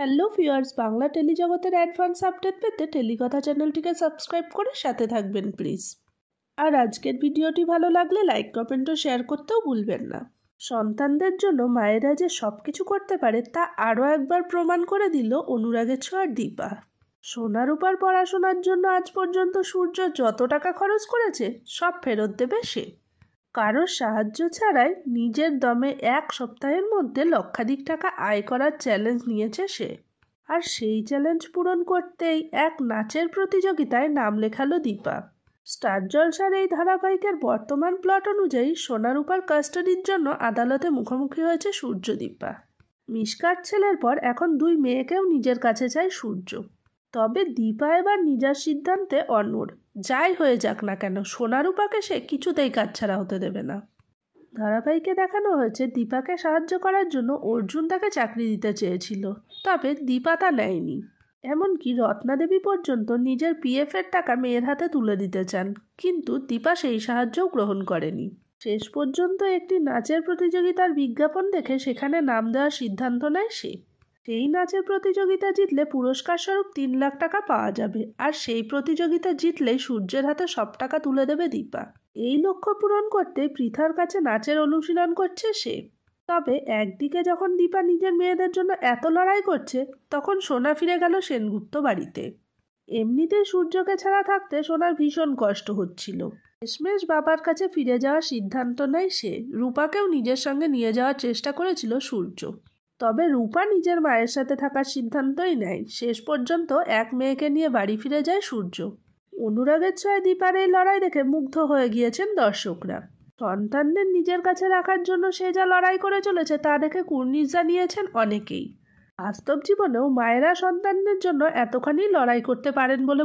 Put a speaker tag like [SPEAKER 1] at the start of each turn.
[SPEAKER 1] Hello viewers, Bangla টেলিজগতের advance update পেতে টেলিকথা চ্যানেলটিকে সাবস্ক্রাইব করে সাথে থাকবেন প্লিজ। আর আজকের ভিডিওটি ভালো লাগলে লাইক কমেন্ট ও শেয়ার করতেও ভুলবেন না। সন্তানদের জন্য মায়েরা যে সব কিছু করতে পারে তা আরও একবার প্রমাণ করে দিল অনুরাগের ছোঁয়ার দীপা। সোনা রূপার পড়াশোনার জন্য আজ পর্যন্ত সূর্য যত টাকা খরচ করেছে সব ফেরত দেবে সে। কারোর সাহায্য ছাড়াই নিজের দমে এক সপ্তাহের মধ্যে লক্ষাধিক টাকা আয় করার চ্যালেঞ্জ নিয়েছে সে। আর সেই চ্যালেঞ্জ পূরণ করতেই এক নাচের প্রতিযোগিতায় নাম লেখালো দীপা। স্টার জলসার এই ধারাবাহিকের বর্তমান প্লট অনুযায়ী সোনা রূপার কাস্টাডির জন্য আদালতে মুখোমুখি হয়েছে সূর্য দীপা। মিশকার ছেলের পর এখন দুই মেয়েকেও নিজের কাছে চায় সূর্য। তবে দীপা এবার নিজের সিদ্ধান্তে অনড়। যাই হয়ে যাক না কেন সোনা রূপাকে সে কিছুতেই কাছছাড়া হতে দেবে না। ধারাবাহিকে দেখানো হয়েছে দীপাকে সাহায্য করার জন্য অর্জুন তাকে চাকরি দিতে চেয়েছিল, তবে দীপা তা নেয়নি। এমনকি রত্নাদেবী পর্যন্ত নিজের পিএফের টাকা মেয়ের হাতে তুলে দিতে চান, কিন্তু দীপা সেই সাহায্যও গ্রহণ করেনি। শেষ পর্যন্ত একটি নাচের প্রতিযোগিতার বিজ্ঞাপন দেখে সেখানে নাম দেওয়ার সিদ্ধান্ত নেয় সে। সেই নাচের প্রতিযোগিতা জিতলে পুরস্কার স্বরূপ 3 লাখ টাকা পাওয়া যাবে, আর সেই প্রতিযোগিতা জিতলেই সূর্যের হাতে সব টাকা তুলে দেবে দীপা। এই লক্ষ্য পূরণ করতে পৃথার কাছে নাচের অনুশীলন করছে সে। তবে একদিকে যখন দীপা নিজের মেয়েদের জন্য এত লড়াই করছে, তখন সোনা ফিরে গেল সেনগুপ্ত বাড়িতে। এমনিতেই সূর্যকে ছাড়া থাকতে সোনার ভীষণ কষ্ট হচ্ছিল। শেষমেশ বাবার কাছে ফিরে যাওয়ার সিদ্ধান্ত নেয় সে। রূপাকেও নিজের সঙ্গে নিয়ে যাওয়ার চেষ্টা করেছিল সূর্য, তবে রূপা নিজের মায়ের সাথে থাকার সিদ্ধান্তই নেয়। শেষ পর্যন্ত এক মেয়েকে নিয়ে বাড়ি ফিরে যায় সূর্য। অনুরাগের ছোঁয়ায় দীপার এই লড়াই দেখে মুগ্ধ হয়ে গিয়েছেন দর্শকরা। সন্তানদের নিজের কাছে রাখার জন্য সে যা লড়াই করে চলেছে তা দেখে কুর্নিশ জানিয়েছেন অনেকেই। বাস্তব জীবনেও মায়েরা সন্তানদের জন্য এতখানি লড়াই করতে পারেন বলে